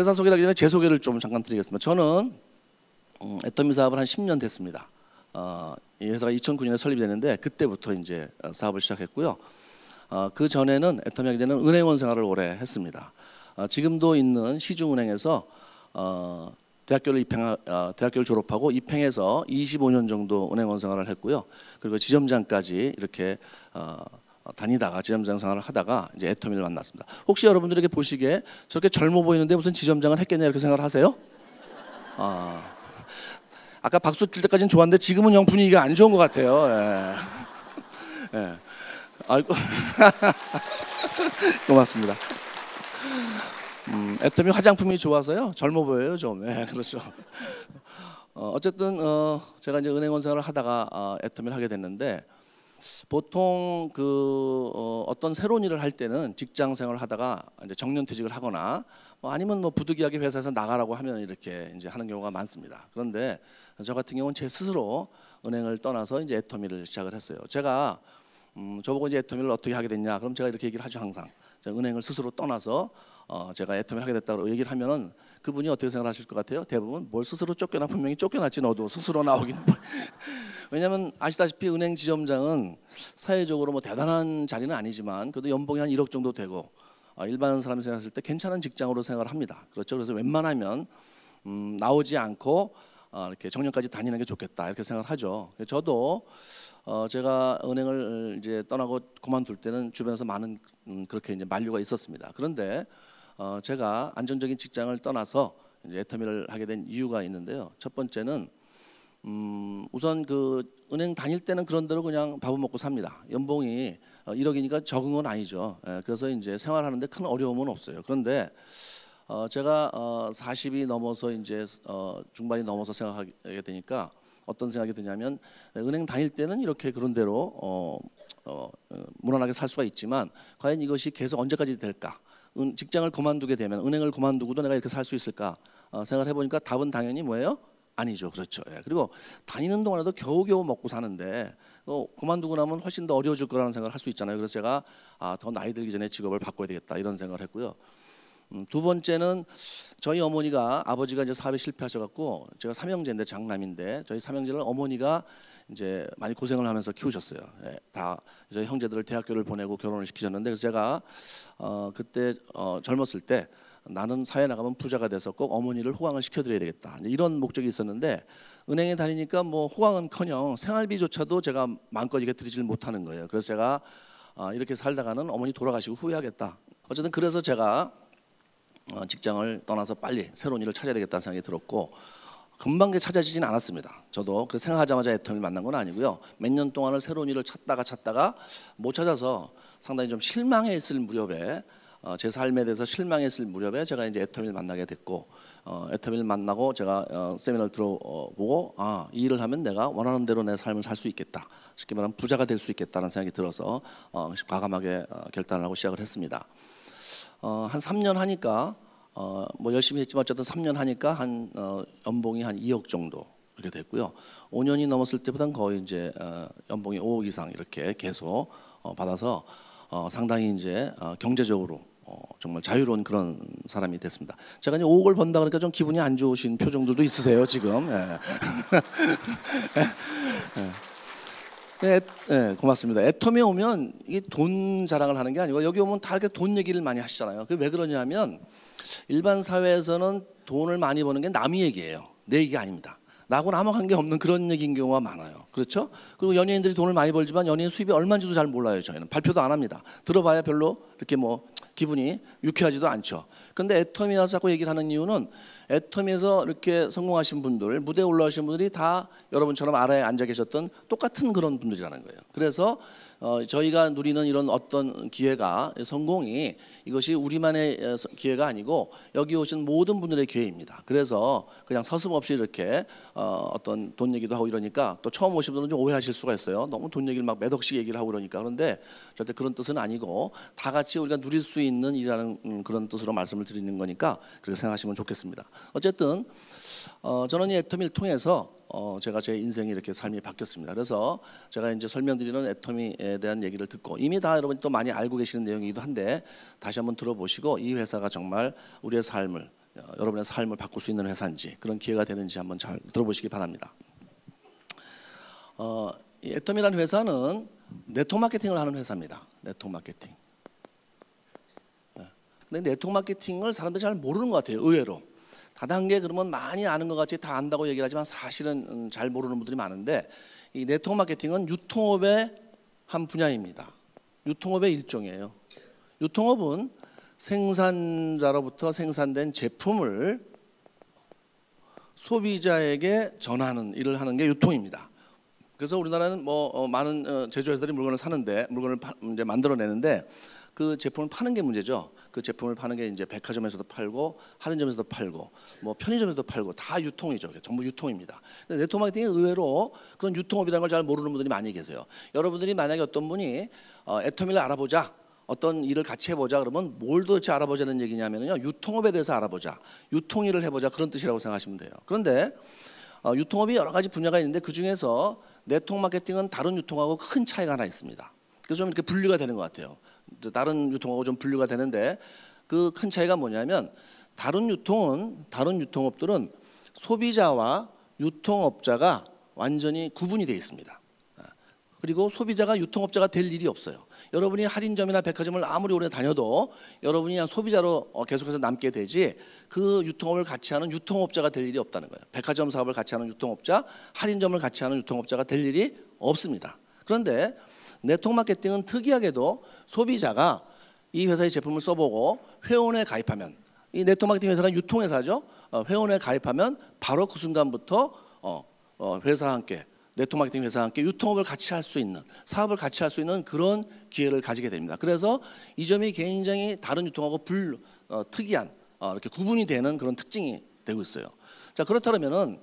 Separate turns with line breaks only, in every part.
회사 소개를 하기 전에 제 소개를 좀 잠깐 드리겠습니다. 저는 애터미 사업을 한 10년 됐습니다. 이 회사가 2009년에 설립됐는데 그때부터 이제 사업을 시작했고요. 그 전에는 애터미 하기 전에는 은행원 생활을 오래 했습니다. 지금도 있는 시중은행에서 대학교를 졸업하고 입행해서 25년 정도 은행원 생활을 했고요. 그리고 지점장까지 이렇게 다니다가 지점장 생활을 하다가 이제 애터미를 만났습니다. 혹시 여러분들에게 보시기에 저렇게 젊어 보이는데 무슨 지점장을 했겠냐 이렇게 생각을 하세요? 아까 박수 칠 때까지는 좋았는데 지금은 영 분위기가 안 좋은 것 같아요. 예. 예. 아이고 고맙습니다. 애터미 화장품이 좋아서요 젊어 보여요 좀. 예, 그렇죠. 어쨌든 제가 이제 은행원 생활을 하다가 애터미를 하게 됐는데 보통 어떤 새로운 일을 할 때는 직장 생활을 하다가 이제 정년퇴직을 하거나 아니면 부득이하게 회사에서 나가라고 하면 이렇게 이제 하는 경우가 많습니다. 그런데 저 같은 경우는 제 스스로 은행을 떠나서 이제 애터미를 시작을 했어요. 제가 저보고 이제 애터미를 어떻게 하게 됐냐? 그럼 제가 이렇게 얘기를 하죠 항상. 제가 은행을 스스로 떠나서 제가 애터미를 하게 됐다고 얘기를 하면은 그분이 어떻게 생각하실 것 같아요? 대부분 뭘 스스로 쫓겨나 분명히 쫓겨났지 너도 스스로 나오긴. 왜냐하면 아시다시피 은행 지점장은 사회적으로 대단한 자리는 아니지만 그래도 연봉이 한 1억 정도 되고 일반 사람이 생각했을 때 괜찮은 직장으로 생각을 합니다. 그렇죠? 그래서 웬만하면 나오지 않고 이렇게 정년까지 다니는 게 좋겠다 이렇게 생각을 하죠. 저도 제가 은행을 이제 떠나고 그만둘 때는 주변에서 많은 그렇게 이제 만류가 있었습니다. 그런데 제가 안정적인 직장을 떠나서 이제 애터미를 하게 된 이유가 있는데요. 첫 번째는 우선 은행 다닐 때는 그런 대로 그냥 밥은 먹고 삽니다. 연봉이 1억이니까 적은 건 아니죠. 그래서 이제 생활하는데 큰 어려움은 없어요. 그런데 제가 40이 넘어서 이제 중반이 넘어서 생각하게 되니까 어떤 생각이 드냐면 은행 다닐 때는 이렇게 그런 대로 무난하게 살 수가 있지만 과연 이것이 계속 언제까지 될까? 직장을 그만두게 되면 은행을 그만두고도 내가 이렇게 살 수 있을까? 생각을 해보니까 답은 당연히 뭐예요? 아니죠. 그렇죠. 예. 그리고 다니는 동안에도 겨우겨우 먹고 사는데 그만두고 나면 훨씬 더 어려워질 거라는 생각을 할 수 있잖아요. 그래서 제가 더 나이 들기 전에 직업을 바꿔야 되겠다 이런 생각을 했고요. 두 번째는 저희 어머니가 아버지가 이제 사업에 실패하셔갖고 제가 삼형제인데 장남인데 저희 삼형제를 어머니가 이제 많이 고생을 하면서 키우셨어요. 예, 다 저희 형제들을 대학교를 보내고 결혼을 시키셨는데 그래서 제가 그때 젊었을 때 나는 사회 나가면 부자가 돼서 꼭 어머니를 호강을 시켜드려야 되겠다 이런 목적이 있었는데 은행에 다니니까 호강은커녕 생활비조차도 제가 마음껏 이게 드리질 못하는 거예요. 그래서 제가 이렇게 살다가는 어머니 돌아가시고 후회하겠다. 어쨌든 그래서 제가 직장을 떠나서 빨리 새로운 일을 찾아야 되겠다는 생각이 들었고 금방 찾아지진 않았습니다. 저도 그 생각하자마자 애터미를 만난 건 아니고요. 몇 년 동안을 새로운 일을 찾다가 못 찾아서 상당히 좀 실망했을 무렵에 제 삶에 대해서 실망했을 무렵에 제가 이제 애터미를 만나게 됐고 애터미를 만나고 제가 세미나를 들어보고 이 일을 하면 내가 원하는 대로 내 삶을 살 수 있겠다. 쉽게 말하면 부자가 될 수 있겠다는 생각이 들어서 과감하게 결단을 하고 시작을 했습니다. 한 3년 하니까 열심히 했지만 어쨌든 3년 하니까 연봉이 한 2억 정도 이렇게 됐고요. 5년이 넘었을 때보다는 거의 이제 연봉이 5억 이상 이렇게 계속 받아서 상당히 이제 경제적으로 정말 자유로운 그런 사람이 됐습니다. 제가 이제 5억을 번다 그러니까 좀 기분이 안 좋으신 표정들도 있으세요 지금. 예. 네, 고맙습니다. 애터미에 오면 이게 돈 자랑을 하는 게 아니고 여기 오면 다 이렇게 돈 얘기를 많이 하시잖아요. 그게 왜 그러냐면 일반 사회에서는 돈을 많이 버는 게 남의 얘기예요. 내 얘기가 아닙니다. 나하고는 아무 관계없는 그런 얘기인 경우가 많아요. 그렇죠? 그리고 연예인들이 돈을 많이 벌지만 연예인 수입이 얼마인지도 잘 몰라요. 저희는 발표도 안 합니다. 들어봐야 별로 이렇게 기분이 유쾌하지도 않죠. 그런데 애터미에 와서 자꾸 얘기를 하는 이유는 애터미에서 이렇게 성공하신 분들, 무대에 올라오신 분들이 다 여러분처럼 아래에 앉아 계셨던 똑같은 그런 분들이라는 거예요. 그래서 저희가 누리는 이런 어떤 기회가, 성공이 이것이 우리만의 기회가 아니고 여기 오신 모든 분들의 기회입니다. 그래서 그냥 서슴없이 이렇게 어떤 돈 얘기도 하고 이러니까 또 처음 오신 분들은 좀 오해하실 수가 있어요. 너무 돈 얘기를 막 몇 억씩 얘기를 하고 그러니까. 그런데 절대 그런 뜻은 아니고 다 같이 우리가 누릴 수 있는 일이라는 그런 뜻으로 말씀을 드리는 거니까 그렇게 생각하시면 좋겠습니다. 어쨌든 저는 이 애터미를 통해서 제가 제 인생이 이렇게 삶이 바뀌었습니다. 그래서 제가 이제 설명드리는 애터미에 대한 얘기를 듣고 이미 다 여러분이 또 많이 알고 계시는 내용이기도 한데 다시 한번 들어보시고 이 회사가 정말 우리의 삶을 여러분의 삶을 바꿀 수 있는 회사인지 그런 기회가 되는지 한번 잘 들어보시기 바랍니다. 이 애텀이라는 회사는 네트워크 마케팅을 하는 회사입니다. 네트워크 마케팅. 근데 네트워크 마케팅을 사람들이 잘 모르는 것 같아요. 의외로. 다단계 그러면 많이 아는 것 같이 다 안다고 얘기를 하지만 사실은 잘 모르는 분들이 많은데 이 네트워크 마케팅은 유통업의 한 분야입니다. 유통업의 일종이에요. 유통업은 생산자로부터 생산된 제품을 소비자에게 전하는 일을 하는 게 유통입니다. 그래서 우리나라는 많은 제조회사들이 물건을 사는데 물건을 이제 만들어내는데 그 제품을 파는 게 문제죠. 그 제품을 파는 게 이제 백화점에서도 팔고 할인점에서도 팔고 뭐 편의점에서도 팔고 다 유통이죠. 전부 유통입니다. 근데 네트워크 마케팅이 의외로 그런 유통업이라는 걸 잘 모르는 분들이 많이 계세요. 여러분들이 만약에 어떤 분이 애터미를 알아보자, 어떤 일을 같이 해보자 그러면 뭘 도대체 알아보자는 얘기냐면요, 유통업에 대해서 알아보자, 유통일을 해보자 그런 뜻이라고 생각하시면 돼요. 그런데 유통업이 여러 가지 분야가 있는데 그 중에서 네트워크 마케팅은 다른 유통하고 큰 차이가 하나 있습니다. 그래서 좀 이렇게 분류가 되는 것 같아요. 다른 유통하고 좀 분류가 되는데 그 큰 차이가 뭐냐면 다른 유통업들은 소비자와 유통업자가 완전히 구분이 되어 있습니다. 그리고 소비자가 유통업자가 될 일이 없어요. 여러분이 할인점이나 백화점을 아무리 오래 다녀도 여러분이 그냥 소비자로 계속해서 남게 되지 그 유통업을 같이 하는 유통업자가 될 일이 없다는 거예요. 백화점 사업을 같이 하는 유통업자, 할인점을 같이 하는 유통업자가 될 일이 없습니다. 그런데 네트워크 마케팅은 특이하게도 소비자가 이 회사의 제품을 써보고 회원에 가입하면, 이 네트워크 마케팅 회사가 유통회사죠. 회원에 가입하면 바로 그 순간부터 회사와 함께, 네트워크 마케팅 회사와 함께 유통업을 같이 할 수 있는, 사업을 같이 할 수 있는 그런 기회를 가지게 됩니다. 그래서 이 점이 굉장히 다른 유통하고 특이한 이렇게 구분이 되는 그런 특징이 되고 있어요. 자, 그렇다면은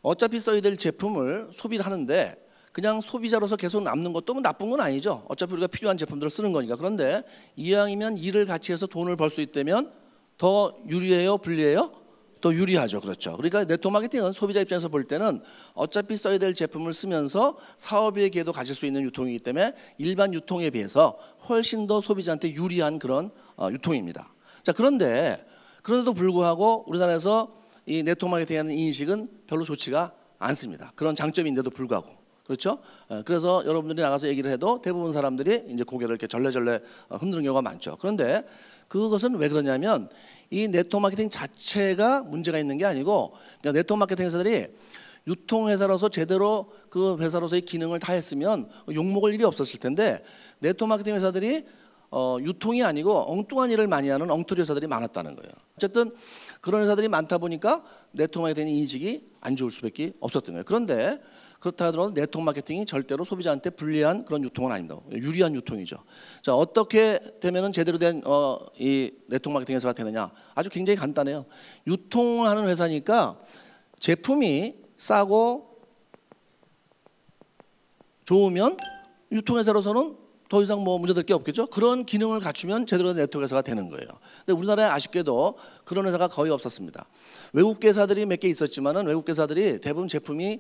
어차피 써야 될 제품을 소비를 하는데 그냥 소비자로서 계속 남는 것도 뭐 나쁜 건 아니죠. 어차피 우리가 필요한 제품들을 쓰는 거니까. 그런데 이왕이면 일을 같이 해서 돈을 벌 수 있다면 더 유리해요, 불리해요? 더 유리하죠. 그렇죠. 그러니까 네트워크 마케팅은 소비자 입장에서 볼 때는 어차피 써야 될 제품을 쓰면서 사업의 기회도 가질 수 있는 유통이기 때문에 일반 유통에 비해서 훨씬 더 소비자한테 유리한 그런 유통입니다. 자, 그런데도 불구하고 우리나라에서 이 네트워크 마케팅이라는 인식은 별로 좋지가 않습니다. 그런 장점인데도 불구하고. 그렇죠? 그래서 여러분들이 나가서 얘기를 해도 대부분 사람들이 이제 고개를 이렇게 절레절레 흔드는 경우가 많죠. 그런데 그것은 왜 그러냐면 이 네트워크 마케팅 자체가 문제가 있는 게 아니고, 그러니까 네트워크 마케팅 회사들이 유통회사로서 제대로 그 회사로서의 기능을 다 했으면 욕먹을 일이 없었을 텐데 네트워크 마케팅 회사들이 유통이 아니고 엉뚱한 일을 많이 하는 엉터리 회사들이 많았다는 거예요. 어쨌든 그런 회사들이 많다 보니까 네트워크 마케팅 인식이 안 좋을 수밖에 없었던 거예요. 그런데 그렇다 하더라도 네트워크 마케팅이 절대로 소비자한테 불리한 그런 유통은 아닙니다. 유리한 유통이죠. 자, 어떻게 되면은 제대로 된 이 네트워크 마케팅 회사가 되느냐? 아주 굉장히 간단해요. 유통을 하는 회사니까 제품이 싸고 좋으면 유통회사로서는 더 이상 뭐 문제될 게 없겠죠. 그런 기능을 갖추면 제대로 된 네트워크 회사가 되는 거예요. 근데 우리나라에 아쉽게도 그런 회사가 거의 없었습니다. 외국 회사들이 몇 개 있었지만은 외국 회사들이 대부분 제품이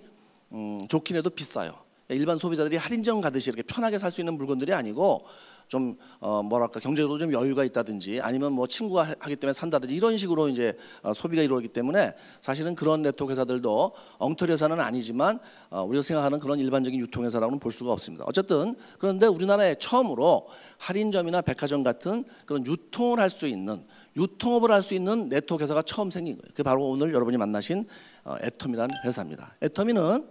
좋긴 해도 비싸요. 일반 소비자들이 할인점 가듯이 이렇게 편하게 살 수 있는 물건들이 아니고 좀 뭐랄까 경제적으로 좀 여유가 있다든지 아니면 뭐 친구가 하기 때문에 산다든지 이런 식으로 이제 소비가 이루어지기 때문에 사실은 그런 네트워크 회사들도 엉터리 회사는 아니지만 우리가 생각하는 그런 일반적인 유통회사라고는 볼 수가 없습니다. 어쨌든 그런데 우리나라에 처음으로 할인점이나 백화점 같은 그런 유통을 할 수 있는, 유통업을 할 수 있는 네트워크 회사가 처음 생긴 거예요. 그게 바로 오늘 여러분이 만나신 애터미라는 회사입니다. 애터미는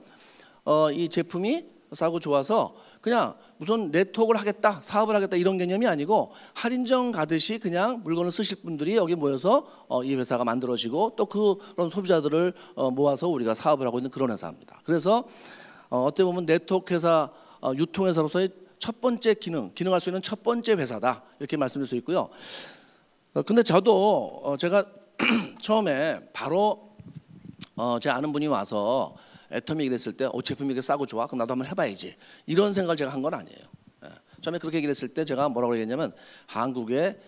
이 제품이 싸고 좋아서 그냥 무슨 네트워크를 하겠다, 사업을 하겠다 이런 개념이 아니고 할인점 가듯이 그냥 물건을 쓰실 분들이 여기 모여서 이 회사가 만들어지고 또 그런 소비자들을 모아서 우리가 사업을 하고 있는 그런 회사입니다. 그래서 어떻게 보면 네트워크 회사, 유통회사로서의 첫 번째 기능할 수 있는 첫 번째 회사다 이렇게 말씀드릴 수 있고요. 근데 저도 제가 처음에 바로 제 아는 분이 와서 애터미 얘기를 했을 때 제품이 이렇게 싸고 좋아? 그럼 나도 한번 해봐야지 이런 생각을 제가 한 건 아니에요. 처음에 그렇게 얘기를 했을 때 제가 뭐라고 얘기했냐면 한국에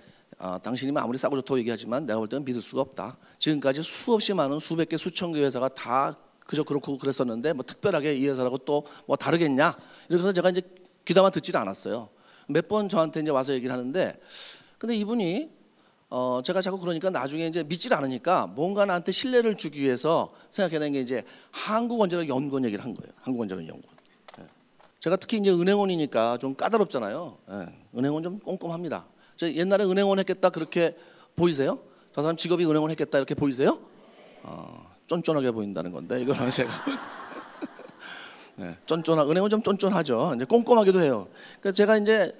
당신이 아무리 싸고 좋다고 얘기하지만 내가 볼 때는 믿을 수가 없다. 지금까지 수없이 많은 수백 개 수천 개 회사가 다 그저 그렇고 그랬었는데 뭐 특별하게 이 회사라고 또 뭐 다르겠냐 이렇게 해서 제가 이제 귀담아 듣지를 않았어요. 몇 번 저한테 이제 와서 얘기를 하는데 근데 이분이 제가 자꾸 그러니까 나중에 이제 믿질 않으니까 뭔가 나한테 신뢰를 주기 위해서 생각해낸 게 이제 한국원자력연구원 얘기를 한 거예요. 한국원자력연구원. 제가 특히 이제 은행원이니까 좀 까다롭잖아요. 은행원 좀 꼼꼼합니다. 제가 옛날에 은행원 했겠다 그렇게 보이세요? 저 사람 직업이 은행원 했겠다 이렇게 보이세요? 쫀쫀하게 보인다는 건데 이거는 제가 쫀쫀한 은행은 좀 쫀쫀하죠. 이제 꼼꼼하기도 해요. 그래서 제가 이제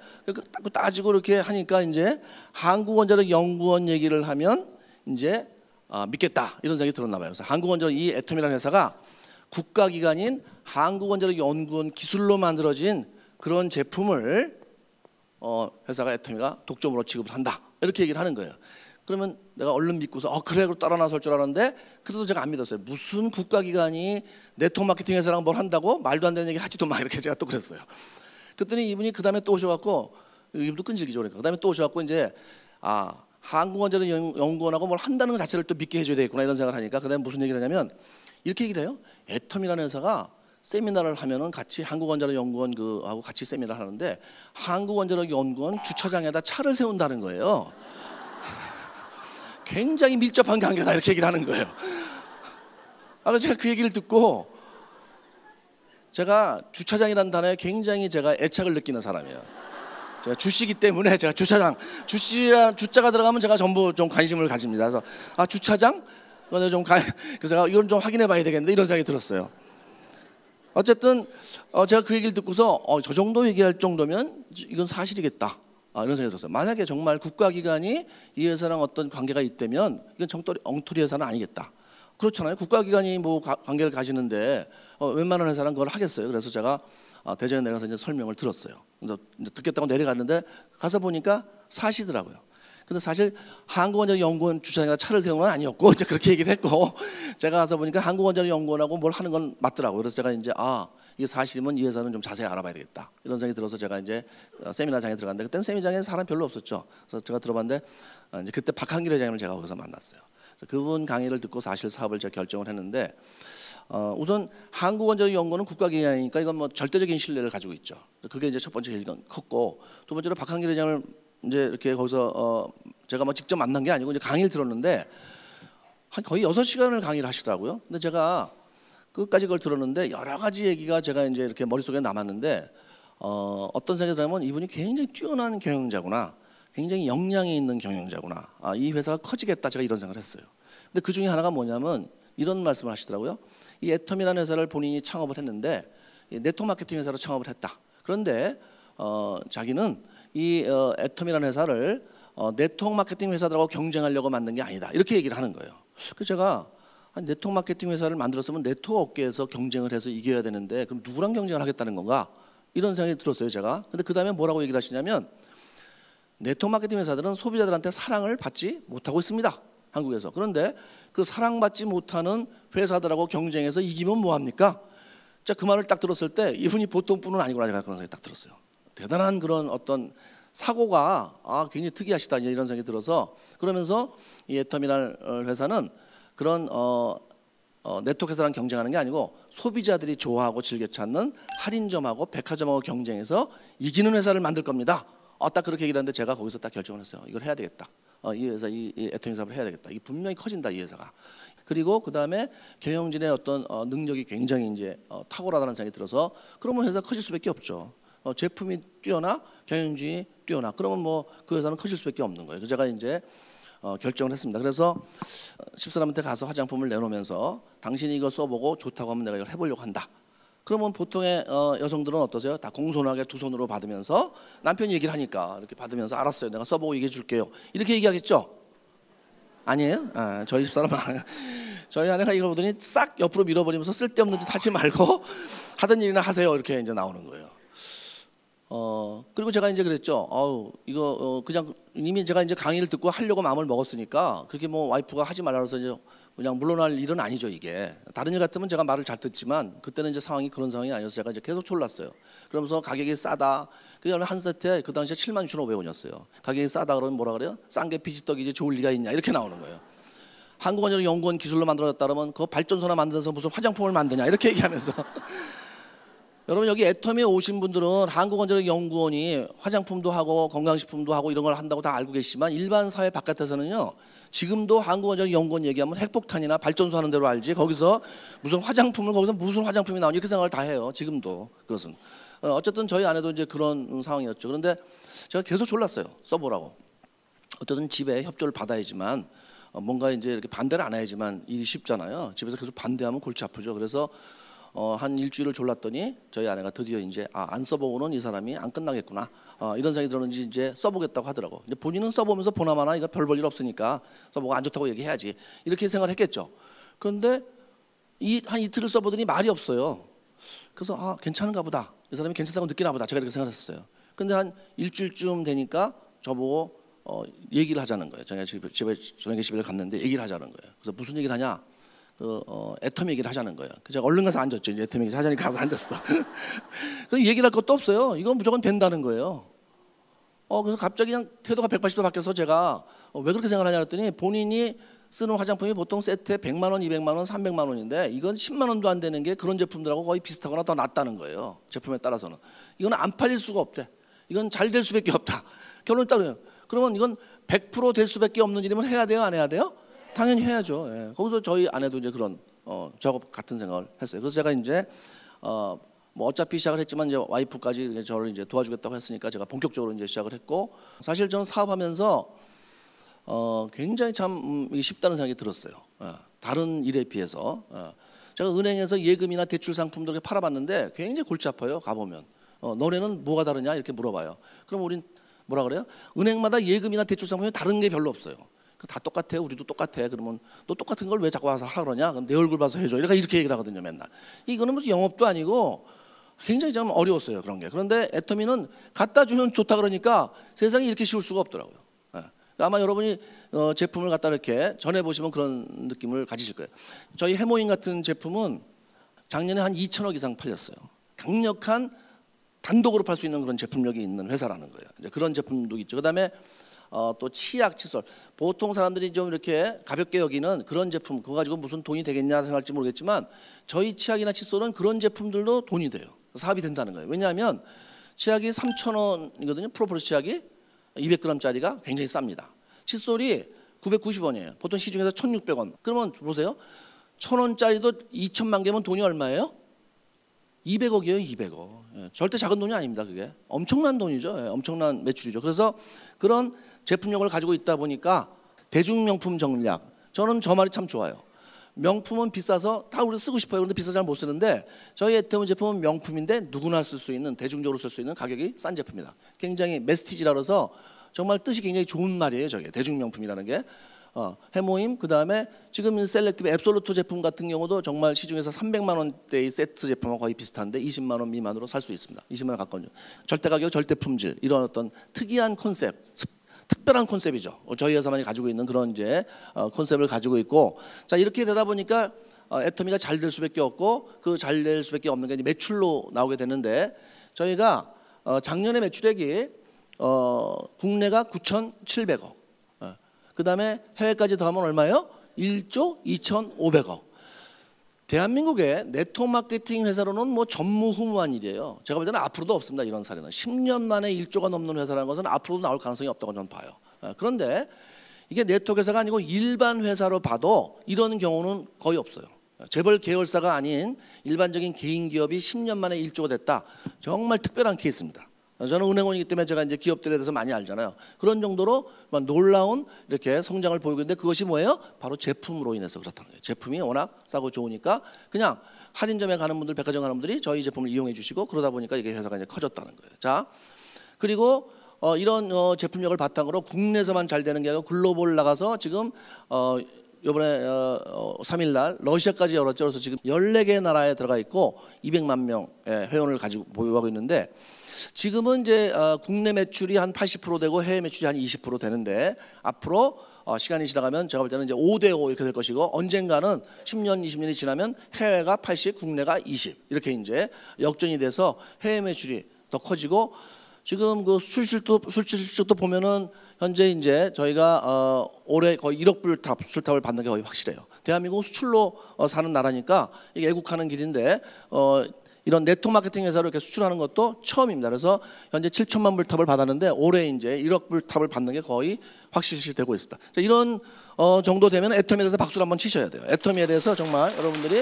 따지고 이렇게 하니까 이제 한국원자력연구원 얘기를 하면 이제 믿겠다 이런 생각이 들었나 봐요. 그래서 한국원자력 이 애톰이라는 회사가 국가기관인 한국원자력연구원 기술로 만들어진 그런 제품을 회사가 애톰이가 독점으로 취급을 한다 이렇게 얘기를 하는 거예요. 그러면 내가 얼른 믿고서 그래 그러고 따라 나설 줄 알았는데 그래도 제가 안 믿었어요. 무슨 국가기관이 네트워크 마케팅 회사랑 뭘 한다고 말도 안 되는 얘기 하지도 마 이렇게 제가 또 그랬어요. 그랬더니 이분이 그 다음에 또 오셔갖고 이분도 끈질기죠. 그러니까 그 다음에 또 오셔갖고 이제 한국원자력연구원하고 뭘 한다는 것 자체를 또 믿게 해줘야 되겠구나 이런 생각을 하니까 그 다음에 무슨 얘기를 하냐면 이렇게 얘기를 해요. 애텀이라는 회사가 세미나를 하면은 같이 한국원자력연구원 하고 같이 세미나를 하는데 한국원자력연구원 주차장에다 차를 세운다는 거예요. 굉장히 밀접한 관계다 이렇게 얘기를 하는 거예요. 그래서 제가 그 얘기를 듣고 제가 주차장이라는 단어에 굉장히 제가 애착을 느끼는 사람이에요. 제가 주시기 때문에 제가 주자가 들어가면 제가 전부 좀 관심을 가집니다. 그래서 주차장? 그래서 제가 이건 좀 확인해 봐야 되겠는데 이런 생각이 들었어요. 어쨌든 제가 그 얘기를 듣고서 저 정도 얘기할 정도면 이건 사실이겠다. 이런 생각이 들었어요. 만약에 정말 국가기관이 이 회사랑 어떤 관계가 있다면 이건 엉터리 회사는 아니겠다. 그렇잖아요. 국가기관이 뭐 관계를 가지는데 웬만한 회사는 그걸 하겠어요. 그래서 제가 대전에 내려가서 이제 설명을 들었어요. 이제 듣겠다고 내려갔는데 가서 보니까 사시더라고요. 근데 사실 한국원자력연구원 주차장에다 차를 세우는 건 아니었고 이제 그렇게 얘기를 했고 제가 가서 보니까 한국원자력연구원하고 뭘 하는 건 맞더라고요. 그래서 제가 이제 이게 사실이면 이 회사는 좀 자세히 알아봐야 되겠다 이런 생각이 들어서 제가 이제 세미나장에 들어갔는데 그때는 세미나장에 사람 별로 없었죠. 그래서 제가 들어봤는데 이제 그때 박한길 회장님을 제가 거기서 만났어요. 그래서 그분 강의를 듣고 사실 사업을 제가 결정을 했는데 우선 한국원자력연구원은 국가기관이니까 이건 뭐 절대적인 신뢰를 가지고 있죠. 그게 이제 첫 번째 제일 컸고 두 번째로 박한길 회장을 이제 이렇게 거기서 제가 뭐 직접 만난 게 아니고 이제 강의를 들었는데 한 거의 6시간을 강의를 하시더라고요. 근데 제가 끝까지 그걸 들었는데 여러 가지 얘기가 제가 이제 이렇게 머릿속에 남았는데 어떤 생각이 들냐면 이분이 굉장히 뛰어난 경영자구나. 굉장히 역량이 있는 경영자구나. 이 회사가 커지겠다. 제가 이런 생각을 했어요. 근데 그 중에 하나가 뭐냐면 이런 말씀을 하시더라고요. 이 애텀이라는 회사를 본인이 창업을 했는데 네트워크 마케팅 회사로 창업을 했다. 그런데 자기는 이 애텀이라는 회사를 네트워크 마케팅 회사들하고 경쟁하려고 만든 게 아니다. 이렇게 얘기를 하는 거예요. 그래서 제가 네트워크 마케팅 회사를 만들었으면 네트워크 업계에서 경쟁을 해서 이겨야 되는데 그럼 누구랑 경쟁을 하겠다는 건가? 이런 생각이 들었어요, 제가. 근데 그 다음에 뭐라고 얘기를 하시냐면 네트워크 마케팅 회사들은 소비자들한테 사랑을 받지 못하고 있습니다. 한국에서. 그런데 그 사랑받지 못하는 회사들하고 경쟁해서 이기면 뭐합니까? 자, 그 말을 딱 들었을 때 이분이 보통 분은 아니구나 제가 그런 생각이 딱 들었어요. 대단한 그런 어떤 사고가 굉장히 특이하시다 이런 생각이 들어서 그러면서 이 애텀이라는 회사는 그런 네트워크 회사랑 경쟁하는 게 아니고 소비자들이 좋아하고 즐겨 찾는 할인점하고 백화점하고 경쟁해서 이기는 회사를 만들 겁니다. 딱 그렇게 얘기를 하는데 제가 거기서 딱 결정을 했어요. 이걸 해야 되겠다. 이 회사 이 애텀 사업을 해야 되겠다. 이 분명히 커진다 이 회사가. 그리고 그 다음에 경영진의 어떤 능력이 굉장히 이제 탁월하다는 생각이 들어서 그러면 회사 커질 수밖에 없죠. 제품이 뛰어나 경영진이 뛰어나 그러면 뭐 그 회사는 커질 수밖에 없는 거예요. 그래서 제가 이제 결정을 했습니다. 그래서 집사람한테 가서 화장품을 내놓으면서 당신이 이거 써보고 좋다고 하면 내가 이걸 해보려고 한다. 그러면 보통의 여성들은 어떠세요? 다 공손하게 두 손으로 받으면서 남편이 얘기를 하니까 이렇게 받으면서 알았어요. 내가 써보고 얘기해 줄게요. 이렇게 얘기하겠죠? 아니에요? 저희 집사람은 저희 아내가 이걸 보더니 싹 옆으로 밀어버리면서 쓸데없는 짓 하지 말고 하던 일이나 하세요. 이렇게 이제 나오는 거예요. 그리고 제가 이제 그랬죠. 이거 그냥 이미 제가 이제 강의를 듣고 하려고 마음을 먹었으니까 그렇게 뭐 와이프가 하지 말라 그래서 이제 그냥 물러날 일은 아니죠 이게. 다른 일 같으면 제가 말을 잘 듣지만 그때는 이제 상황이 그런 상황이 아니어서 제가 이제 계속 졸랐어요. 그러면서 가격이 싸다. 그다음에 한 세트에 그 당시에 76,500원이었어요. 가격이 싸다 그러면 뭐라 그래요? 싼 게 비지떡이지 좋을 리가 있냐 이렇게 나오는 거예요. 한국원자력연구원 기술로 만들어졌다 그러면 그 발전소나 만들어서 무슨 화장품을 만드냐 이렇게 얘기하면서 여러분 여기 애터미에 오신 분들은 한국원자력연구원이 화장품도 하고 건강식품도 하고 이런 걸 한다고 다 알고 계시지만 일반 사회 바깥에서는요. 지금도 한국원자력연구원 얘기하면 핵폭탄이나 발전소 하는 대로 알지 거기서 무슨 화장품을 거기서 무슨 화장품이 나오니 이렇게 생각을 다 해요. 지금도 그것은 어쨌든 저희 아내도 이제 그런 상황이었죠. 그런데 제가 계속 졸랐어요. 써보라고. 어쨌든 집에 협조를 받아야지만 뭔가 이제 이렇게 반대를 안 해야지만 일이 쉽잖아요. 집에서 계속 반대하면 골치 아프죠. 그래서 한 일주일을 졸랐더니 저희 아내가 드디어 이제 안 써보고는 이 사람이 안 끝나겠구나 이런 생각이 들었는지 이제 써보겠다고 하더라고. 이제 본인은 써보면서 보나마나 이거 별 볼 일 없으니까 써보고 안 좋다고 얘기해야지 이렇게 생각을 했겠죠. 그런데 한 이틀을 써보더니 말이 없어요. 그래서 괜찮은가 보다. 이 사람이 괜찮다고 느끼나 보다. 제가 이렇게 생각했어요. 근데 한 일주일쯤 되니까 저보고 얘기를 하자는 거예요. 제가 집에 저녁에 집에 갔는데 얘기를 하자는 거예요. 그래서 무슨 얘기를 하냐? 애텀 얘기를 하자는 거예요. 그래서 제가 얼른 가서 앉았죠. 이제 애텀 얘기 하자니까 가서 앉았어. 그래서 얘기를 할 것도 없어요. 이건 무조건 된다는 거예요. 그래서 갑자기 그냥 태도가 180도 바뀌어서 제가 왜 그렇게 생각하냐 했더니 본인이 쓰는 화장품이 보통 세트에 100만 원, 200만 원, 300만 원인데 이건 10만 원도 안 되는 게 그런 제품들하고 거의 비슷하거나 더 낫다는 거예요. 제품에 따라서는. 이건 안 팔릴 수가 없대. 이건 잘 될 수밖에 없다. 결론이 딱 그래요. 그러면 이건 100% 될 수밖에 없는 일이면 해야 돼요, 안 해야 돼요? 당연히 해야죠. 예. 거기서 저희 아내도 이제 그런 저하고 같은 생각을 했어요. 그래서 제가 이제 뭐 어차피 시작을 했지만 이제 와이프까지 저를 이제 도와주겠다고 했으니까 제가 본격적으로 이제 시작을 했고 사실 저는 사업하면서 굉장히 참 쉽다는 생각이 들었어요. 다른 일에 비해서 제가 은행에서 예금이나 대출 상품들을 팔아봤는데 굉장히 골치 아파요. 가보면 너네는 뭐가 다르냐 이렇게 물어봐요. 그럼 우린 뭐라 그래요? 은행마다 예금이나 대출 상품이 다른 게 별로 없어요. 다 똑같아요. 우리도 똑같아. 그러면 너 똑같은 걸 왜 자꾸 와서 하라 그러냐? 그럼 내 얼굴 봐서 해줘. 이렇게 얘기를 하거든요. 맨날. 이거는 무슨 영업도 아니고 굉장히 좀 어려웠어요. 그런 게. 그런데 애터미는 갖다 주면 좋다 그러니까 세상이 이렇게 쉬울 수가 없더라고요. 아마 여러분이 제품을 갖다 이렇게 전해보시면 그런 느낌을 가지실 거예요. 저희 해모인 같은 제품은 작년에 한 2천억 이상 팔렸어요. 강력한 단독으로 팔 수 있는 그런 제품력이 있는 회사라는 거예요. 이제 그런 제품도 있죠. 그다음에 또 치약, 칫솔. 보통 사람들이 좀 이렇게 가볍게 여기는 그런 제품 그거 가지고 무슨 돈이 되겠냐 생각할지 모르겠지만 저희 치약이나 칫솔은 그런 제품들도 돈이 돼요. 사업이 된다는 거예요. 왜냐하면 치약이 3,000원이거든요. 프로폴리스 치약이 200g짜리가 굉장히 쌉니다. 칫솔이 990원이에요. 보통 시중에서 1,600원. 그러면 보세요. 1,000원짜리도 2천만 개면 돈이 얼마예요? 200억이에요. 200억. 절대 작은 돈이 아닙니다. 그게 엄청난 돈이죠. 엄청난 매출이죠. 그래서 그런 제품력을 가지고 있다 보니까 대중명품 전략. 저는 저 말이 참 좋아요. 명품은 비싸서 다 우리 쓰고 싶어요. 그런데 비싸서 잘 못 쓰는데 저희 애터미 제품은 명품인데 누구나 쓸 수 있는 대중적으로 쓸 수 있는 가격이 싼 제품이다. 굉장히 메스티지라 그래서 정말 뜻이 굉장히 좋은 말이에요. 저게 대중명품이라는 게. 해모임 그다음에 지금 셀렉티브 앱솔루트 제품 같은 경우도 정말 시중에서 300만 원대의 세트 제품과 거의 비슷한데 20만 원 미만으로 살 수 있습니다. 20만 원 가까운 절대 가격, 절대 품질 이런 어떤 특이한 컨셉, 특별한 컨셉이죠. 저희 회사만이 가지고 있는 그런 이제 컨셉을 가지고 있고 자 이렇게 되다 보니까 애터미가 잘 될 수밖에 없고 그 잘 될 수밖에 없는 게 이제 매출로 나오게 되는데 저희가 작년에 매출액이 국내가 9,700억. 그 다음에 해외까지 더하면 얼마예요? 1조 2,500억. 대한민국의 네트워크 마케팅 회사로는 뭐 전무후무한 일이에요. 제가 볼 때는 앞으로도 없습니다. 이런 사례는. 10년 만에 1조가 넘는 회사라는 것은 앞으로도 나올 가능성이 없다고 저는 봐요. 그런데 이게 네트워크 회사가 아니고 일반 회사로 봐도 이런 경우는 거의 없어요. 재벌 계열사가 아닌 일반적인 개인 기업이 10년 만에 1조가 됐다. 정말 특별한 케이스입니다. 저는 은행원이기 때문에 제가 이제 기업들에 대해서 많이 알잖아요. 그런 정도로 놀라운 이렇게 성장을 보이고 있는데 그것이 뭐예요? 바로 제품으로 인해서 그렇다는 거예요. 제품이 워낙 싸고 좋으니까 그냥 할인점에 가는 분들, 백화점 가는 분들이 저희 제품을 이용해 주시고 그러다 보니까 이게 회사가 이제 커졌다는 거예요. 자, 그리고 이런 제품력을 바탕으로 국내에서만 잘 되는 게 아니라 글로벌 나가서 지금 이번에 3일 날 러시아까지 열었죠. 그래서 지금 14개 나라에 들어가 있고 200만 명의 회원을 가지고 보유하고 있는데 지금은 이제 국내 매출이 한 80% 되고 해외 매출이 한 20% 되는데 앞으로 시간이 지나가면 제가 볼 때는 이제 5대5 이렇게 될 것이고 언젠가는 10년, 20년이 지나면 해외가 80, 국내가 20 이렇게 이제 역전이 돼서 해외 매출이 더 커지고 지금 그 수출실적도 보면은 현재 이제 저희가 올해 거의 1억 불 수출탑을 받는 게 거의 확실해요. 대한민국 수출로 사는 나라니까 이게 애국하는 길인데 이런 네트워크 마케팅 회사로 이렇게 수출하는 것도 처음입니다. 그래서 현재 7천만 불 탑을 받았는데 올해 이제 1억 불 탑을 받는 게 거의 확실시 되고 있습니다. 자, 이런 정도 되면 애터미에 대해서 박수를 한번 치셔야 돼요. 애터미에 대해서 정말 여러분들이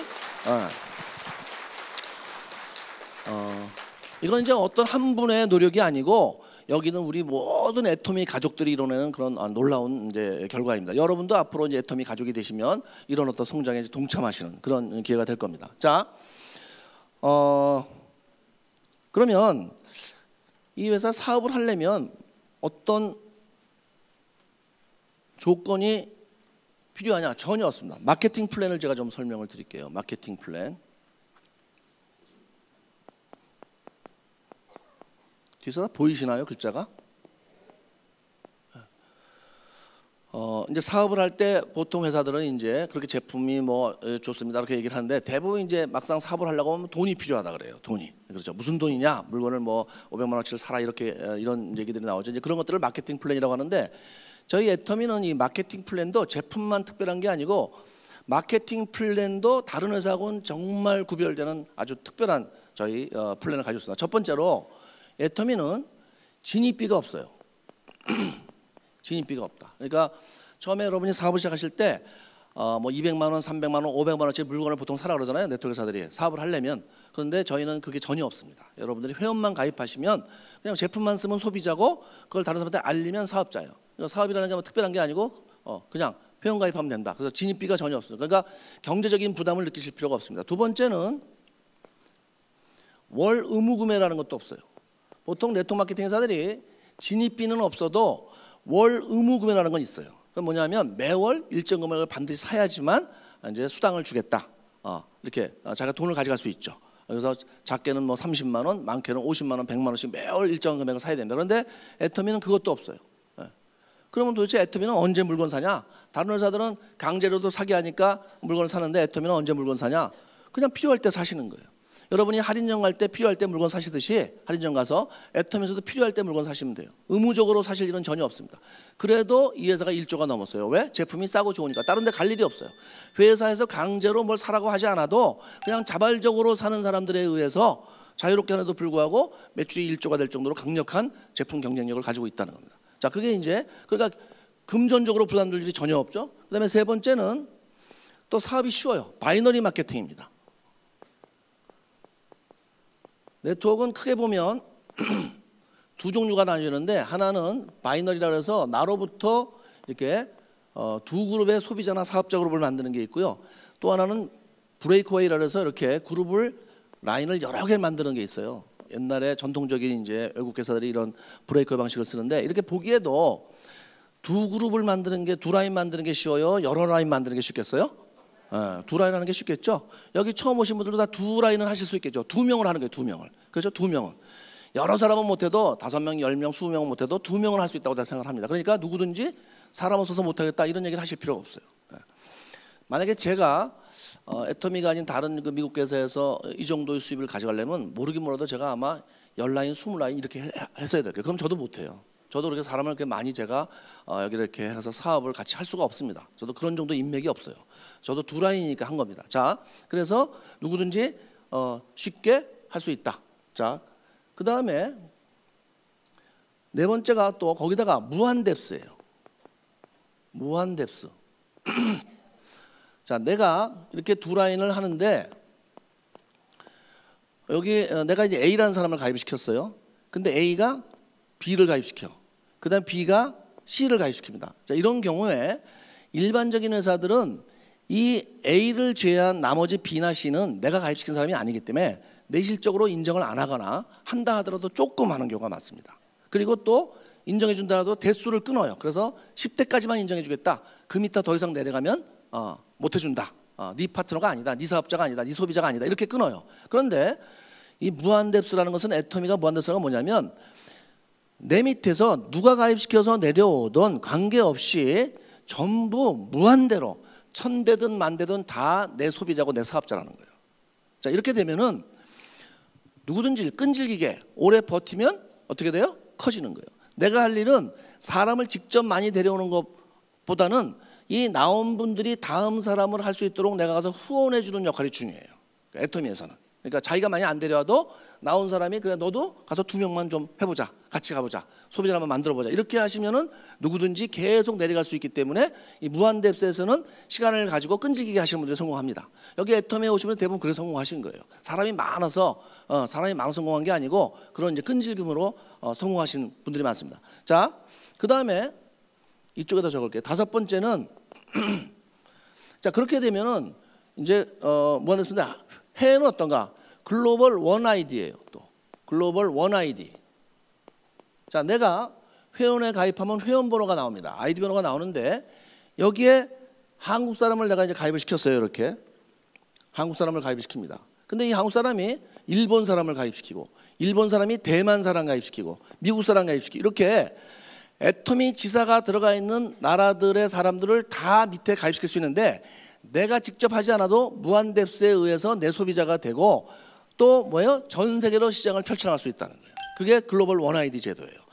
이건 이제 어떤 한 분의 노력이 아니고 여기는 우리 모든 애터미 가족들이 이뤄내는 그런 놀라운 이제 결과입니다. 여러분도 앞으로 이제 애터미 가족이 되시면 이런 어떤 성장에 동참하시는 그런 기회가 될 겁니다. 자, 그러면 이 회사 사업을 하려면 어떤 조건이 필요하냐? 전혀 없습니다. 마케팅 플랜을 제가 좀 설명을 드릴게요. 마케팅 플랜. 뒤에서 보이시나요, 글자가? 이제 사업을 할 때 보통 회사들은 이제 그렇게 제품이 뭐 좋습니다 이렇게 얘기를 하는데 대부분 이제 막상 사업을 하려고 하면 돈이 필요하다 그래요. 돈이. 그렇죠. 무슨 돈이냐? 물건을 뭐 500만 원어치를 사라 이렇게 이런 얘기들이 나오죠. 이제 그런 것들을 마케팅 플랜이라고 하는데 저희 애터미는 이 마케팅 플랜도 제품만 특별한 게 아니고 마케팅 플랜도 다른 회사하고는 정말 구별되는 아주 특별한 저희 플랜을 가지고 있습니다. 첫 번째로 애터미는 진입비가 없어요. 진입비가 없다. 그러니까 처음에 여러분이 사업을 시작하실 때 뭐 200만 원, 300만 원, 500만 원짜리 물건을 보통 사라 그러잖아요. 네트워크 회사들이 사업을 하려면. 그런데 저희는 그게 전혀 없습니다. 여러분들이 회원만 가입하시면 그냥 제품만 쓰면 소비자고 그걸 다른 사람한테 알리면 사업자예요. 그러니까 사업이라는 게 뭐 특별한 게 아니고 그냥 회원 가입하면 된다. 그래서 진입비가 전혀 없습니다. 그러니까 경제적인 부담을 느끼실 필요가 없습니다. 두 번째는 월 의무 구매라는 것도 없어요. 보통 네트워크 마케팅 회사들이 진입비는 없어도 월 의무 구매라는 건 있어요. 그건 뭐냐면 매월 일정 금액을 반드시 사야지만 이제 수당을 주겠다. 이렇게 자기가 돈을 가져갈 수 있죠. 그래서 작게는 뭐 30만 원, 많게는 50만 원, 100만 원씩 매월 일정 금액을 사야 된다. 그런데 애터미는 그것도 없어요. 그러면 도대체 애터미는 언제 물건 사냐? 다른 회사들은 강제로도 사게 하니까 물건을 사는데 애터미는 언제 물건 사냐? 그냥 필요할 때 사시는 거예요. 여러분이 할인점 갈 때 필요할 때 물건 사시듯이 할인점 가서 애터미에서도 필요할 때 물건 사시면 돼요. 의무적으로 사실 일은 전혀 없습니다. 그래도 이 회사가 1조가 넘었어요. 왜? 제품이 싸고 좋으니까. 다른 데 갈 일이 없어요. 회사에서 강제로 뭘 사라고 하지 않아도 그냥 자발적으로 사는 사람들에 의해서 자유롭게 하는데도 불구하고 매출이 1조가 될 정도로 강력한 제품 경쟁력을 가지고 있다는 겁니다. 자, 그게 이제 그러니까 금전적으로 부담될 일이 전혀 없죠. 그다음에 세 번째는 또 사업이 쉬워요. 바이너리 마케팅입니다. 네트워크는 크게 보면 두 종류가 나뉘는데 하나는 바이너리라고 해서 나로부터 이렇게 두 그룹의 소비자나 사업자 그룹을 만드는 게 있고요. 또 하나는 브레이크웨이라고 해서 이렇게 그룹을 라인을 여러 개를 만드는 게 있어요. 옛날에 전통적인 이제 외국 회사들이 이런 브레이크웨이 방식을 쓰는데 이렇게 보기에도 두 그룹을 만드는 게 두 라인 만드는 게 쉬워요? 여러 라인 만드는 게 쉽겠어요? 두 라인 하는 게 쉽겠죠. 여기 처음 오신 분들도 다 두 라인을 하실 수 있겠죠. 두 명을 하는 거예요. 두 명을. 그렇죠. 두 명은. 여러 사람은 못해도 5명, 10명, 20명은 못해도 2명은 할 수 있다고 생각을 합니다. 그러니까 누구든지 사람 없어서 못하겠다 이런 얘기를 하실 필요가 없어요. 만약에 제가 애터미가 아닌 다른 그 미국 회사에서 이 정도의 수입을 가져가려면 모르긴 몰라도 제가 아마 10라인, 20라인 이렇게 했어야 될 거예요. 그럼 저도 못해요. 저도 그렇게 사람을 그렇게 많이 제가 여기 이렇게 해서 사업을 같이 할 수가 없습니다. 저도 그런 정도 인맥이 없어요. 저도 두 라인이니까 한 겁니다. 자, 그래서 누구든지 쉽게 할 수 있다. 자, 그 다음에 네 번째가 또 거기다가 무한 뎁스예요. 무한 뎁스. 자, 내가 이렇게 두 라인을 하는데 여기 내가 이제 A라는 사람을 가입시켰어요. 근데 A가 B를 가입시켜. 그 다음 B가 C를 가입시킵니다. 자, 이런 경우에 일반적인 회사들은 이 A를 제외한 나머지 B나 C는 내가 가입시킨 사람이 아니기 때문에 내실적으로 인정을 안 하거나 한다 하더라도 조금 하는 경우가 많습니다. 그리고 또 인정해 준다 하도 대수를 끊어요. 그래서 10대까지만 인정해 주겠다. 그 밑에 더 이상 내려가면 못 해준다. 네 파트너가 아니다. 네 사업자가 아니다. 네 소비자가 아니다. 이렇게 끊어요. 그런데 이 무한뎁스라는 것은 애터미가 무한뎁스가 뭐냐면 내 밑에서 누가 가입시켜서 내려오던 관계없이 전부 무한대로 1000대든 10,000대든 다 내 소비자고 내 사업자라는 거예요. 자, 이렇게 되면은 누구든지 끈질기게 오래 버티면 어떻게 돼요? 커지는 거예요. 내가 할 일은 사람을 직접 많이 데려오는 것보다는 이 나온 분들이 다음 사람을 할 수 있도록 내가 가서 후원해 주는 역할이 중요해요. 애터미에서는. 그러니까 자기가 많이 안 데려와도 나온 사람이 그래 너도 가서 2명만 좀 해보자, 같이 가보자, 소비자를 한번 만들어보자 이렇게 하시면은 누구든지 계속 내려갈 수 있기 때문에 이 무한뎁스에서는 시간을 가지고 끈질기게 하시는 분들이 성공합니다. 여기 애텀에 오시면 대부분 그래서 성공하신 거예요. 사람이 많아서 성공한 게 아니고 그런 이제 끈질김으로 성공하신 분들이 많습니다. 자, 그 다음에 이쪽에다 적을게요. 5번째는 자 그렇게 되면은 이제 무한뎁스인데 해외는 어떤가? 글로벌 원 아이디예요. 또 글로벌 원 아이디. 자, 내가 회원에 가입하면 회원 번호가 나옵니다. 아이디 번호가 나오는데 여기에 한국 사람을 내가 이제 가입을 시켰어요. 이렇게 한국 사람을 가입을 시킵니다. 근데 이 한국 사람이 일본 사람을 가입시키고 일본 사람이 대만 사람 가입시키고 미국 사람 가입시키고 이렇게 애터미 지사가 들어가 있는 나라들의 사람들을 다 밑에 가입시킬 수 있는데 내가 직접 하지 않아도 무한뎁스에 의해서 내 소비자가 되고 또 뭐예요? 전 세계로 시장을 펼쳐나갈 수 있다는 거예요. 그게 글로벌 원 아이디 제도예요.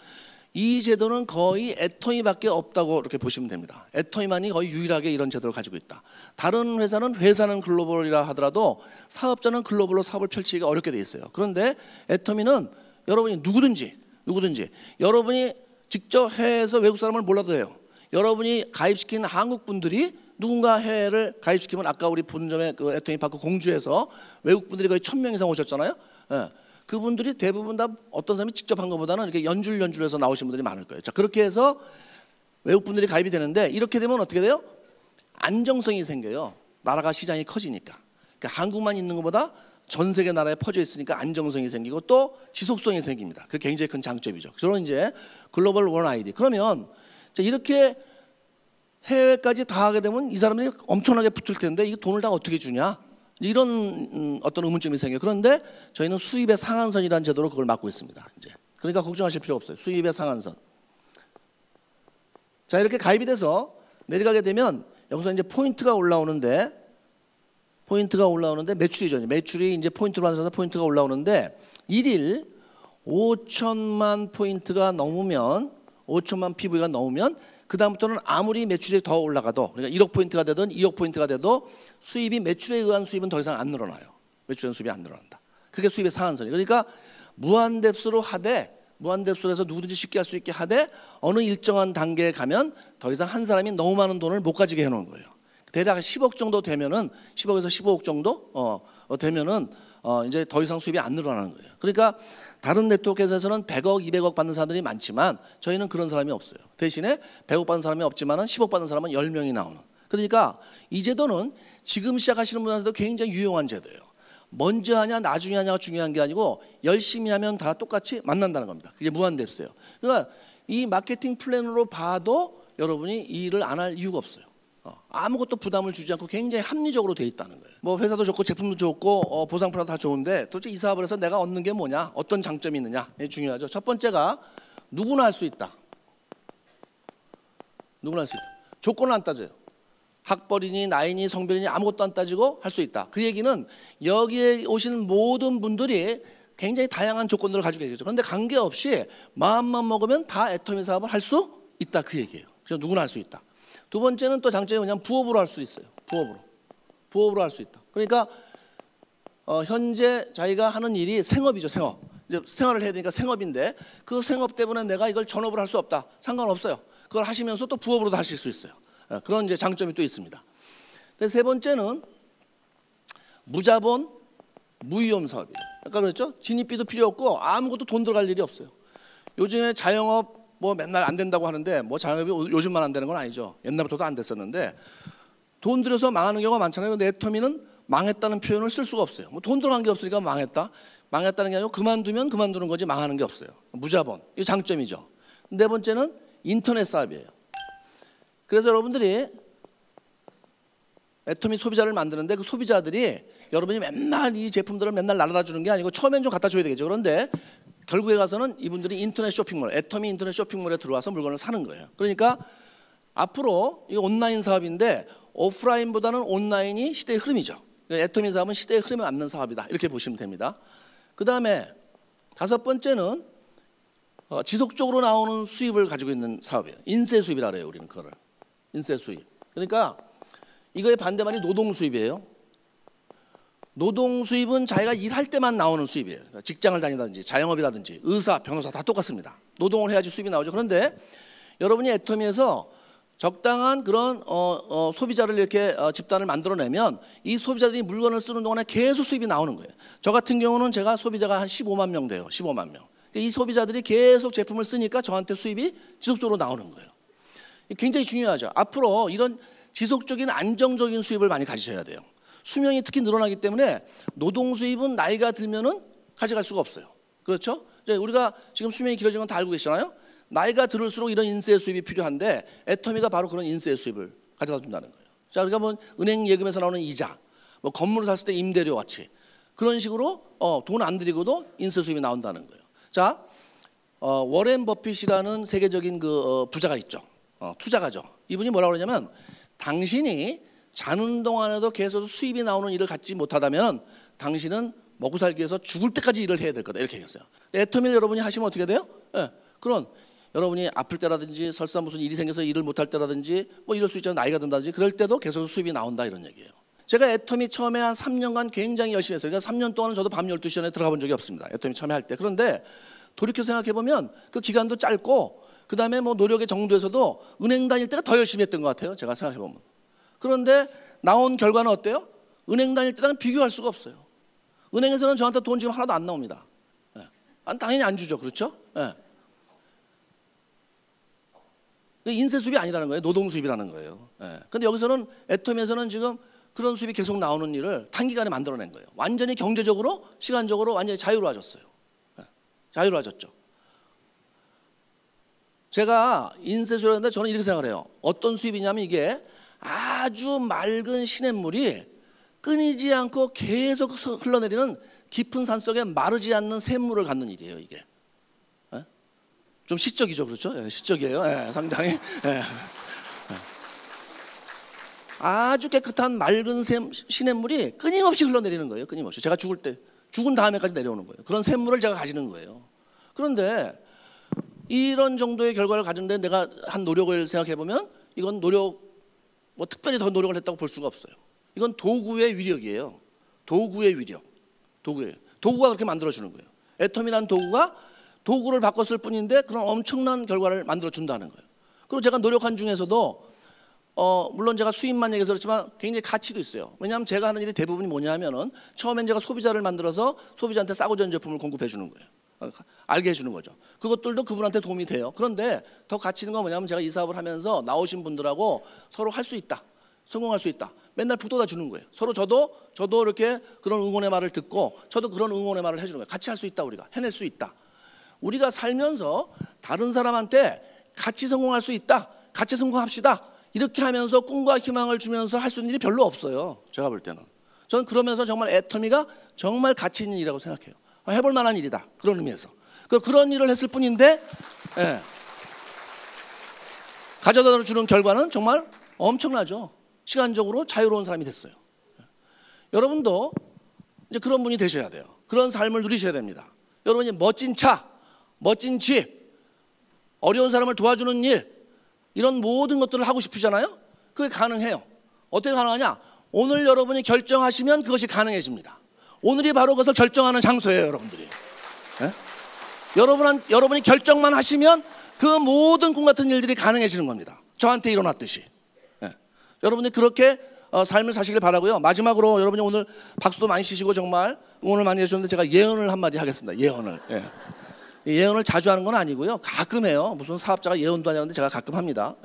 이 제도는 거의 애터미밖에 없다고 이렇게 보시면 됩니다. 애터미만이 거의 유일하게 이런 제도를 가지고 있다. 다른 회사는 글로벌이라 하더라도 사업자는 글로벌로 사업을 펼치기가 어렵게 돼 있어요. 그런데 애터미는 여러분이 누구든지 여러분이 직접 해외에서 외국 사람을 몰라도 돼요. 여러분이 가입시킨 한국 분들이 누군가 해외를 가입시키면 아까 우리 본점에 그 애터미 파크 공주에서 외국 분들이 거의 1000명 이상 오셨잖아요. 예. 그분들이 대부분 다 어떤 사람이 직접 한 것보다는 이렇게 연줄해서 나오신 분들이 많을 거예요. 자, 그렇게 해서 외국 분들이 가입이 되는데 이렇게 되면 어떻게 돼요? 안정성이 생겨요. 나라가 시장이 커지니까. 그러니까 한국만 있는 것보다 전 세계 나라에 퍼져 있으니까 안정성이 생기고 또 지속성이 생깁니다. 그게 굉장히 큰 장점이죠. 그런 이제 글로벌 원 아이디. 그러면 이렇게 해외까지 다 하게 되면 이 사람들이 엄청나게 붙을 텐데 이 돈을 다 어떻게 주냐? 이런 어떤 의문점이 생겨요. 그런데 저희는 수입의 상한선이라는 제도로 그걸 막고 있습니다. 이제 그러니까 걱정하실 필요 없어요. 수입의 상한선. 자, 이렇게 가입이 돼서 내려가게 되면 여기서 이제 포인트가 올라오는데 매출이죠. 매출이 이제 포인트로 환산해서 포인트가 올라오는데 1일 5천만 포인트가 넘으면 5천만 PV가 넘으면 그 다음부터는 아무리 매출이 더 올라가도 그러니까 1억 포인트가 되든 2억 포인트가 돼도 수입이 매출에 의한 수입은 더 이상 안 늘어나요. 매출에 의한 수입이 안 늘어난다. 그게 수입의 상한선이. 그러니까 무한뎁스로 하되 무한뎁스로 해서 누구든지 쉽게 할 수 있게 하되 어느 일정한 단계에 가면 더 이상 한 사람이 너무 많은 돈을 못 가지게 해놓은 거예요. 대략 10억 정도 되면은 10억에서 15억 정도 되면은 이제 더 이상 수입이 안 늘어나는 거예요. 그러니까 다른 네트워크에서는 100억, 200억 받는 사람들이 많지만 저희는 그런 사람이 없어요. 대신에 100억 받는 사람이 없지만은 10억 받는 사람은 10명이 나오는. 그러니까 이 제도는 지금 시작하시는 분들한테도 굉장히 유용한 제도예요. 먼저 하냐 나중에 하냐가 중요한 게 아니고 열심히 하면 다 똑같이 만난다는 겁니다. 그게 무한뎁스예요. 그러니까 이 마케팅 플랜으로 봐도 여러분이 이 일을 안 할 이유가 없어요. 아무것도 부담을 주지 않고 굉장히 합리적으로 돼 있다는 거예요. 뭐 회사도 좋고 제품도 좋고 보상표도 다 좋은데 도대체 이 사업을 해서 내가 얻는 게 뭐냐, 어떤 장점이 있느냐 이게 중요하죠. 첫 번째가 누구나 할 수 있다. 누구나 할 수 있다. 조건을 안 따져요. 학벌이니 나이니 성별이니 아무것도 안 따지고 할 수 있다. 그 얘기는 여기에 오시는 모든 분들이 굉장히 다양한 조건들을 가지고 계시죠. 그런데 관계없이 마음만 먹으면 다 애터미 사업을 할 수 있다 그 얘기예요. 그래서 누구나 할 수 있다. 두 번째는 또 장점이 뭐냐면 부업으로 할 수 있어요. 부업으로 할 수 있다. 그러니까 현재 자기가 하는 일이 생업이죠. 생업. 이제 생활을 해야 되니까 생업인데 그 생업 때문에 내가 이걸 전업으로 할 수 없다. 상관없어요. 그걸 하시면서 또 부업으로도 하실 수 있어요. 그런 이제 장점이 또 있습니다. 세 번째는 무자본 무위험 사업이에요. 아까 그랬죠? 진입비도 필요 없고 아무것도 돈 들어갈 일이 없어요. 요즘에 자영업 뭐 맨날 안 된다고 하는데 뭐 자영업이 요즘만 안 되는 건 아니죠. 옛날부터도 안 됐었는데 돈 들여서 망하는 경우가 많잖아요. 근데 애터미는 망했다는 표현을 쓸 수가 없어요. 뭐 돈 들어간 게 없으니까 망했다는 게 아니고 그만두면 그만두는 거지 망하는 게 없어요. 무자본. 이게 장점이죠. 네 번째는 인터넷 사업이에요. 그래서 여러분들이 애터미 소비자를 만드는데 그 소비자들이 여러분이 맨날 이 제품들을 맨날 날아다 주는 게 아니고 처음엔 좀 갖다 줘야 되겠죠. 그런데 결국에 가서는 이분들이 인터넷 쇼핑몰, 애터미 인터넷 쇼핑몰에 들어와서 물건을 사는 거예요. 그러니까 앞으로 이 온라인 사업인데 오프라인보다는 온라인이 시대의 흐름이죠. 애터미 사업은 시대의 흐름에 맞는 사업이다. 이렇게 보시면 됩니다. 그 다음에 다섯 번째는 지속적으로 나오는 수입을 가지고 있는 사업이에요. 인세 수입이라 그래요. 우리는 그거를. 인세 수입. 그러니까 이거의 반대말이 노동 수입이에요. 노동 수입은 자기가 일할 때만 나오는 수입이에요. 그러니까 직장을 다니다든지 자영업이라든지 의사, 변호사 다 똑같습니다. 노동을 해야지 수입이 나오죠. 그런데 여러분이 애터미에서 적당한 그런 소비자를 이렇게 집단을 만들어내면 이 소비자들이 물건을 쓰는 동안에 계속 수입이 나오는 거예요. 저 같은 경우는 제가 소비자가 한 15만 명 돼요. 15만 명. 이 소비자들이 계속 제품을 쓰니까 저한테 수입이 지속적으로 나오는 거예요. 굉장히 중요하죠. 앞으로 이런 지속적인 안정적인 수입을 많이 가지셔야 돼요. 수명이 특히 늘어나기 때문에 노동 수입은 나이가 들면은 가져갈 수가 없어요. 그렇죠? 우리가 지금 수명이 길어지는 건 다 알고 계시나요? 나이가 들을수록 이런 인세 수입이 필요한데 애터미가 바로 그런 인세 수입을 가져다 준다는 거예요. 자, 우리가 뭐 은행 예금에서 나오는 이자, 뭐 건물을 샀을 때 임대료 같이 그런 식으로 돈 안 들이고도 인세 수입이 나온다는 거예요. 자, 워렌 버핏이라는 세계적인 그 부자가 있죠. 투자가죠. 이분이 뭐라고 그러냐면 당신이 자는 동안에도 계속 수입이 나오는 일을 갖지 못하다면 당신은 먹고 살기 위해서 죽을 때까지 일을 해야 될 거다. 이렇게 얘기했어요. 애터미를 여러분이 하시면 어떻게 돼요? 그런 여러분이 아플 때라든지 설사 무슨 일이 생겨서 일을 못할 때라든지 뭐 이럴 수 있잖아요. 나이가 든다든지 그럴 때도 계속 수입이 나온다 이런 얘기예요. 제가 애터미 처음에 한 3년간 굉장히 열심히 했어요. 그러니까 3년 동안은 저도 밤 12시 전에 들어가 본 적이 없습니다. 애터미 처음에 할 때. 그런데 돌이켜 생각해 보면 그 기간도 짧고 그다음에 뭐 노력의 정도에서도 은행 다닐 때가 더 열심히 했던 것 같아요. 제가 생각해 보면. 그런데 나온 결과는 어때요? 은행 다닐 때랑 비교할 수가 없어요. 은행에서는 저한테 돈 지금 하나도 안 나옵니다. 당연히 안 주죠. 그렇죠? 인세 수입이 아니라는 거예요. 노동 수입이라는 거예요. 그런데 여기서는 애터미에서는 지금 그런 수입이 계속 나오는 일을 단기간에 만들어낸 거예요. 완전히 경제적으로 시간적으로 완전히 자유로워졌어요. 자유로워졌죠. 제가 인세 수입인데 저는 이렇게 생각을 해요. 어떤 수입이냐면 이게 아주 맑은 시냇물이 끊이지 않고 계속 흘러내리는 깊은 산속에 마르지 않는 샘물을 갖는 일이에요. 이게 좀 시적이죠. 그렇죠? 시적이에요. 상당히 아주 깨끗한 맑은 시냇물이 끊임없이 흘러내리는 거예요. 끊임없이. 제가 죽은 다음에까지 내려오는 거예요. 그런 샘물을 제가 가지는 거예요. 그런데 이런 정도의 결과를 가졌는데 내가 한 노력을 생각해 보면 이건 뭐 특별히 더 노력을 했다고 볼 수가 없어요. 이건 도구의 위력이에요. 도구의 위력. 도구가 그렇게 만들어주는 거예요. 애터미라는 도구가 도구를 바꿨을 뿐인데 그런 엄청난 결과를 만들어준다는 거예요. 그리고 제가 노력한 중에서도 물론 제가 수입만 얘기해서 그렇지만 굉장히 가치도 있어요. 왜냐하면 제가 하는 일이 대부분이 뭐냐면은 처음엔 제가 소비자를 만들어서 소비자한테 싸고 좋은 제품을 공급해 주는 거예요. 알게 해주는 거죠. 그것들도 그분한테 도움이 돼요. 그런데 더 가치 있는 건 뭐냐면 제가 이 사업을 하면서 나오신 분들하고 서로 할 수 있다. 성공할 수 있다. 맨날 북돋아 주는 거예요. 서로 저도 이렇게 그런 응원의 말을 듣고 저도 그런 응원의 말을 해주는 거예요. 같이 할 수 있다. 우리가 해낼 수 있다. 우리가 살면서 다른 사람한테 같이 성공할 수 있다. 같이 성공합시다. 이렇게 하면서 꿈과 희망을 주면서 할 수 있는 일이 별로 없어요. 제가 볼 때는. 저는 그러면서 정말 애터미가 정말 가치 있는 일이라고 생각해요. 해볼 만한 일이다. 그런 의미에서. 그런 일을 했을 뿐인데 가져다 주는 결과는 정말 엄청나죠. 시간적으로 자유로운 사람이 됐어요. 여러분도 이제 그런 분이 되셔야 돼요. 그런 삶을 누리셔야 됩니다. 여러분이 멋진 차, 멋진 집, 어려운 사람을 도와주는 일 이런 모든 것들을 하고 싶으잖아요. 그게 가능해요. 어떻게 가능하냐? 오늘 여러분이 결정하시면 그것이 가능해집니다. 오늘이 바로 그것을 결정하는 장소예요. 여러분들이. 여러분이 결정만 하시면 그 모든 꿈 같은 일들이 가능해지는 겁니다. 저한테 일어났듯이. 여러분들이 그렇게 삶을 사시길 바라고요. 마지막으로 여러분이 오늘 박수도 많이 치시고 정말 응원을 많이 해주셨는데 제가 예언을 한마디 하겠습니다. 예언을 자주 하는 건 아니고요. 가끔 해요. 무슨 사업자가 예언도 하냐는데 제가 가끔 합니다.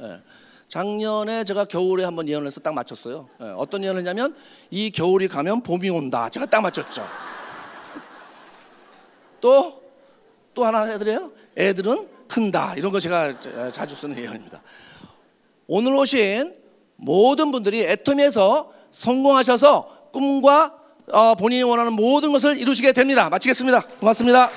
작년에 제가 겨울에 한번 예언을 해서 딱 맞췄어요. 어떤 예언을 했냐면 이 겨울이 가면 봄이 온다. 제가 딱 맞췄죠. 또 하나 해드려요. 애들은 큰다. 이런 거 제가 자주 쓰는 예언입니다. 오늘 오신 모든 분들이 애터미에서 성공하셔서 꿈과 본인이 원하는 모든 것을 이루시게 됩니다. 마치겠습니다. 고맙습니다.